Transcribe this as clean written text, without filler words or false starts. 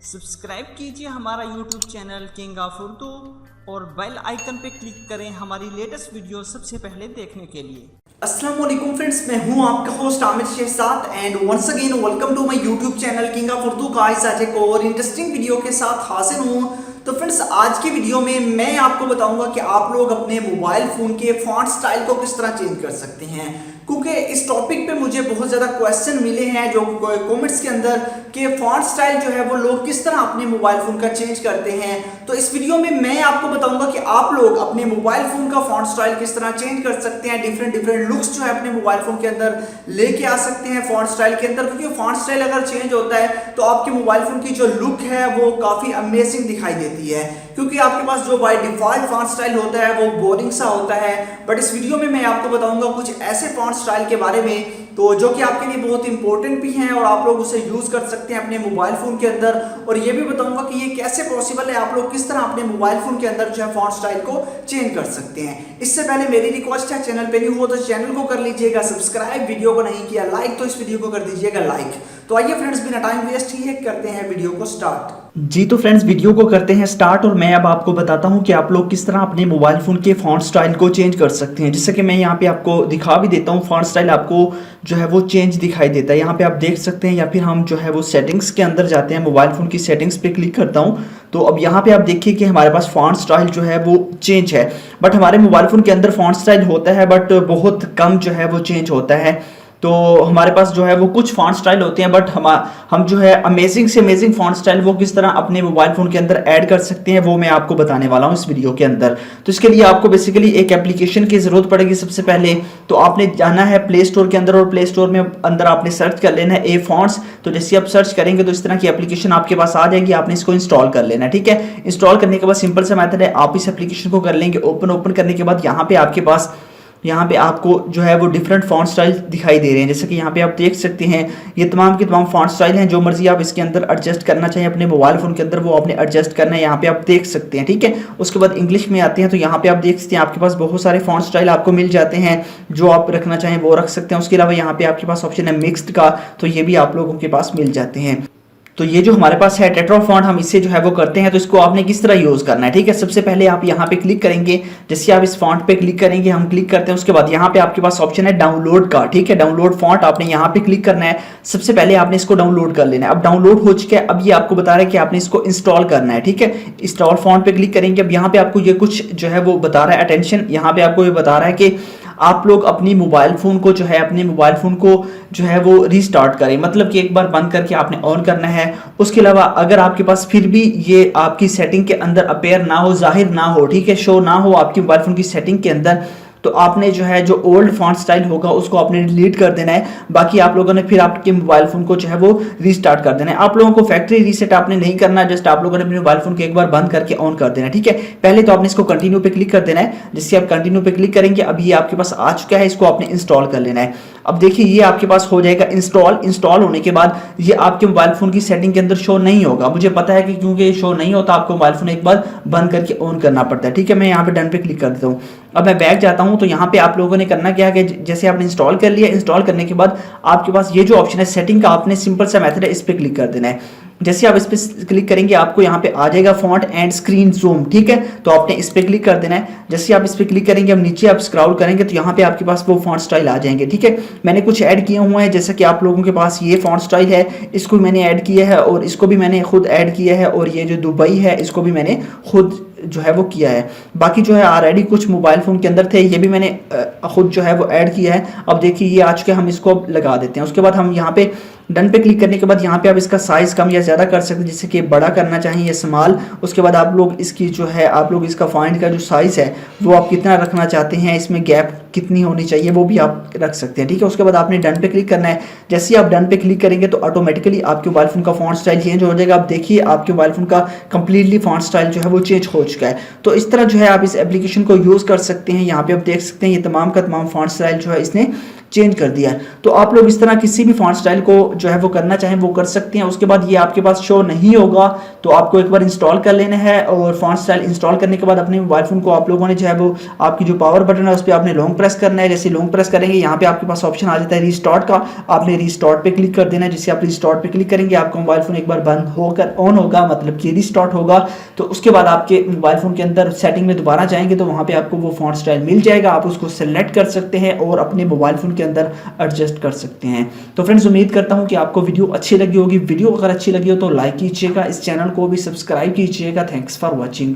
Subscribe कीजिए हमारा YouTube channel king of Urdu और बेल आइकन पे क्लिक करें हमारी लेटेस्ट वीडियो सबसे पहले देखने के लिए। अस्सलाम वालेकुम फ्रेंड्स, मैं हूं आपका host Aamir Shahzad and once again welcome to my YouTube channel king of Urdu. Guys आज एक और इंटरेस्टिंग वीडियो के साथ हाजिर हूं। तो फ्रेंड्स आज की वीडियो में मैं आपको बताऊंगा कि आप लोग अपने मोबाइल फोन के फॉन्ट स्टाइल को किस तरह चेंज कर सकते हैं, क्योंकि इस टॉपिक पे मुझे बहुत ज़्यादा क्वेश्चन मिले हैं जो कमेंट्स के अंदर कि फॉन्ट स्टाइल जो है वो लोग किस तरह अपने मोबाइल फ़ोन का चेंज करते हैं। तो इस वीडियो में मैं आपको बताऊंगा कि आप लोग अपने मोबाइल फ़ोन का फॉन्ट स्टाइल किस तरह चेंज कर सकते हैं, डिफरेंट लुक्स जो है अपने मोबाइल फ़ोन के अंदर लेके आ सकते हैं फॉन्ट स्टाइल के अंदर। क्योंकि फॉन्ट स्टाइल अगर चेंज होता है तो आपके मोबाइल फ़ोन की जो लुक है वो काफ़ी अमेजिंग दिखाई देती है, क्योंकि आपके पास जो बाय डिफॉल्ट फॉन्ट स्टाइल होता है वो बोरिंग सा होता है। बट इस वीडियो में मैं आपको बताऊंगा कुछ ऐसे फॉन्ट स्टाइल के बारे में तो जो कि आपके लिए बहुत इंपॉर्टेंट भी हैं और आप लोग उसे यूज कर सकते हैं अपने मोबाइल फोन के अंदर। और ये भी बताऊंगा कि ये कैसे पॉसिबल है, आप लोग किस तरह अपने मोबाइल फोन के अंदर जो है फॉन्ट स्टाइल को चेंज कर सकते हैं। इससे पहले मेरी रिक्वेस्ट है, चैनल पे न्यू हो तो चैनल को कर लीजिएगा सब्सक्राइब, वीडियो को नहीं किया लाइक तो इस वीडियो को कर दीजिएगा लाइक। तो आइए फ्रेंड्स बिना टाइम वेस्ट किए करते हैं वीडियो को स्टार्ट। जी तो फ्रेंड्स वीडियो को करते हैं स्टार्ट और मैं अब आपको बताता हूं कि आप लोग किस तरह अपने मोबाइल फ़ोन के फॉन्ट स्टाइल को चेंज कर सकते हैं। जैसे कि मैं यहां पे आपको दिखा भी देता हूं, फॉन्ट स्टाइल आपको जो है वो चेंज दिखाई देता है। यहां पे आप देख सकते हैं, या फिर हम जो है वो सेटिंग्स के अंदर जाते हैं, मोबाइल फ़ोन की सेटिंग्स पे क्लिक करता हूं तो अब यहाँ पे आप देखिए कि हमारे पास फॉन्ट स्टाइल जो है वो चेंज है। बट हमारे मोबाइल फ़ोन के अंदर फॉन्ट स्टाइल होता है बट बहुत कम जो है वो चेंज होता है। तो हमारे पास जो है वो कुछ फॉन्ट स्टाइल होते हैं बट हम जो है अमेजिंग से अमेजिंग फॉन्ट स्टाइल वो किस तरह अपने मोबाइल फ़ोन के अंदर ऐड कर सकते हैं वो मैं आपको बताने वाला हूं इस वीडियो के अंदर। तो इसके लिए आपको बेसिकली एक एप्लीकेशन की ज़रूरत पड़ेगी। सबसे पहले तो आपने जाना है प्ले स्टोर के अंदर और प्ले स्टोर में अंदर आपने सर्च कर लेना है ए फॉन्ट्स। तो जैसे आप सर्च करेंगे तो इस तरह की एप्लीकेशन आपके पास आ जाएगी, आपने इसको इंस्टॉल कर लेना है। ठीक है, इंस्टॉल करने के बाद सिंपल सा मेथड है, आप इस एप्लीकेशन को कर लेंगे ओपन करने के बाद यहाँ पे आपको जो है वो डिफरेंट फॉन्ट स्टाइल दिखाई दे रहे हैं। जैसे कि यहाँ पे आप देख सकते हैं ये तमाम के तमाम फॉन्ट स्टाइल हैं, जो मर्जी आप इसके अंदर एडजस्ट करना चाहिए अपने मोबाइल फ़ोन के अंदर वो आपने एडजस्ट करना है। यहाँ पे आप देख सकते हैं। ठीक है, उसके बाद इंग्लिश में आते हैं तो यहाँ पे आप देख सकते हैं आपके पास बहुत सारे फॉन्ट स्टाइल आपको मिल जाते हैं, जो आप रखना चाहें वो रख सकते हैं। उसके अलावा यहाँ पे आपके पास ऑप्शन है मिक्स्ड का, तो ये भी आप लोगों के पास मिल जाते हैं। तो ये जो हमारे पास है टेट्रा फॉन्ट, हम इससे जो है वो करते हैं। तो इसको आपने किस तरह यूज़ करना है, ठीक है। सबसे पहले आप यहाँ पे क्लिक करेंगे, जैसे आप इस फॉन्ट पे क्लिक करेंगे, हम क्लिक करते हैं, उसके बाद यहाँ पे आपके पास ऑप्शन है डाउनलोड का। ठीक है, डाउनलोड फॉन्ट आपने यहाँ पे क्लिक करना है। सबसे पहले आपने इसको डाउनलोड कर लेना है। अब डाउनलोड हो चुका है, अब ये आपको बता रहा है कि आपने इसको इंस्टॉल करना है। ठीक है, इंस्टॉल फॉन्ट पे क्लिक करेंगे। अब यहाँ पे आपको ये कुछ जो है वो बता रहा है, अटेंशन, यहाँ पे आपको ये बता रहा है कि आप लोग अपनी मोबाइल फ़ोन को जो है अपने मोबाइल फ़ोन को जो है वो रीस्टार्ट करें, मतलब कि एक बार बंद करके आपने ऑन करना है। उसके अलावा अगर आपके पास फिर भी ये आपकी सेटिंग के अंदर अपेयर ना हो, जाहिर ना हो, ठीक है, शो ना हो आपकी मोबाइल फ़ोन की सेटिंग के अंदर, तो आपने जो है जो ओल्ड फॉन्ट स्टाइल होगा उसको आपने डिलीट कर देना है। बाकी आप लोगों ने फिर आपके मोबाइल फ़ोन को जो है वो रीस्टार्ट कर देना है। आप लोगों को फैक्ट्री रीसेट आपने नहीं करना, जस्ट आप लोगों ने अपने मोबाइल फ़ोन को एक बार बंद करके ऑन कर देना है। ठीक है, पहले तो आपने इसको कंटिन्यू पे क्लिक कर देना है। जिससे आप कंटिन्यू पे क्लिक करेंगे, अभी ये आपके पास आ चुका है, इसको आपने इंस्टॉल कर लेना है। अब देखिए ये आपके पास हो जाएगा इंस्टॉल होने के बाद ये आपके मोबाइल फ़ोन की सेटिंग के अंदर शो नहीं होगा। मुझे पता है कि क्योंकि शो नहीं होता आपको मोबाइल फ़ोन एक बार बंद करके ऑन करना पड़ता है। ठीक है, मैं यहाँ पे डन पे क्लिक कर देता हूँ। अब मैं बैक जाता हूँ तो यहाँ पे आप लोगों ने करना क्या है कि जैसे आपने इंस्टॉल कर लिया, इंस्टॉल करने के बाद आपके पास ये जो ऑप्शन है सेटिंग का, आपने सिंपल सा मेथड है, इस पर क्लिक कर देना है। जैसे आप इस पर क्लिक करेंगे आपको यहाँ पे आ जाएगा फॉन्ट एंड स्क्रीन जूम। ठीक है, तो आपने इस पर क्लिक कर देना है। जैसे आप इस पर क्लिक करेंगे, अब नीचे आप स्क्रॉल करेंगे तो यहाँ पे आपके पास वो फॉन्ट स्टाइल आ जाएंगे। ठीक है, मैंने कुछ ऐड किए हुए हैं, जैसे कि आप लोगों के पास ये फॉन्ट स्टाइल है, इसको मैंने ऐड किया है और इसको भी मैंने खुद ऐड किया है, और ये जो दुबई है इसको भी मैंने खुद जो है वो किया है। बाकी जो है ऑलरेडी कुछ मोबाइल फ़ोन के अंदर थे, ये भी मैंने खुद जो है वो ऐड किया है। अब देखिए ये आ चुके, हम इसको लगा देते हैं। उसके बाद हम यहाँ पे डन पे क्लिक करने के बाद यहाँ पे आप इसका साइज़ कम या ज़्यादा कर सकते हैं, जैसे कि बड़ा करना चाहिए या स्मॉल। उसके बाद आप लोग इसकी जो है आप लोग इसका फॉन्ट का जो साइज़ है वो आप कितना रखना चाहते हैं, इसमें गैप कितनी होनी चाहिए वो भी आप रख सकते हैं। ठीक है, उसके बाद आपने डन पे क्लिक करना है। जैसे ही आप डन पे क्लिक करेंगे तो ऑटोमेटिकली आपके मोबाइल फ़ोन का फॉन्ट स्टाइल चेंज हो जाएगा। आप देखिए आपके मोबाइल फ़ोन का कंप्लीटली फॉन्ट स्टाइल जो है वो चेंज हो चुका है। तो इस तरह जो है आप इस एप्लीकेशन को यूज़ कर सकते हैं। यहाँ पे आप देख सकते हैं ये तमाम का तमाम फॉन्ट स्टाइल जो है इसने चेंज कर दिया है। तो आप लोग इस तरह किसी भी फॉन्ट स्टाइल को जो है वो करना चाहें वो कर सकते हैं। उसके बाद ये आपके पास शो नहीं होगा तो आपको एक बार इंस्टॉल कर लेना है, और फॉन्ट स्टाइल इंस्टॉल करने के बाद अपने मोबाइल फोन को आप लोगों ने जो है वो आपकी जो पावर बटन है उस पर आपने लॉन्ग प्रेस करना है। जैसे लॉन्ग प्रेस करेंगे यहाँ पे आपके पास ऑप्शन आ जाता है रीस्टार्ट का, आपने रीस्टार्ट पे क्लिक कर देना है। जिससे आप रीस्टार्ट पे क्लिक करेंगे आपका मोबाइल फोन एक बार बंद होकर ऑन होगा, मतलब कि रीस्टार्ट होगा। तो उसके बाद आपके मोबाइल फोन के अंदर सेटिंग में दोबारा जाएंगे तो वहाँ पे आपको वो फॉन्ट स्टाइल मिल जाएगा, आप उसको सेलेक्ट कर सकते हैं और अपने मोबाइल फोन के अंदर एडजस्ट कर सकते हैं। तो फ्रेंड्स उम्मीद करता हूँ कि आपको वीडियो अच्छी लगी होगी। वीडियो अगर अच्छी लगी हो तो लाइक कीजिएगा, इस चैनल को भी सब्सक्राइब कीजिएगा। Thanks for watching.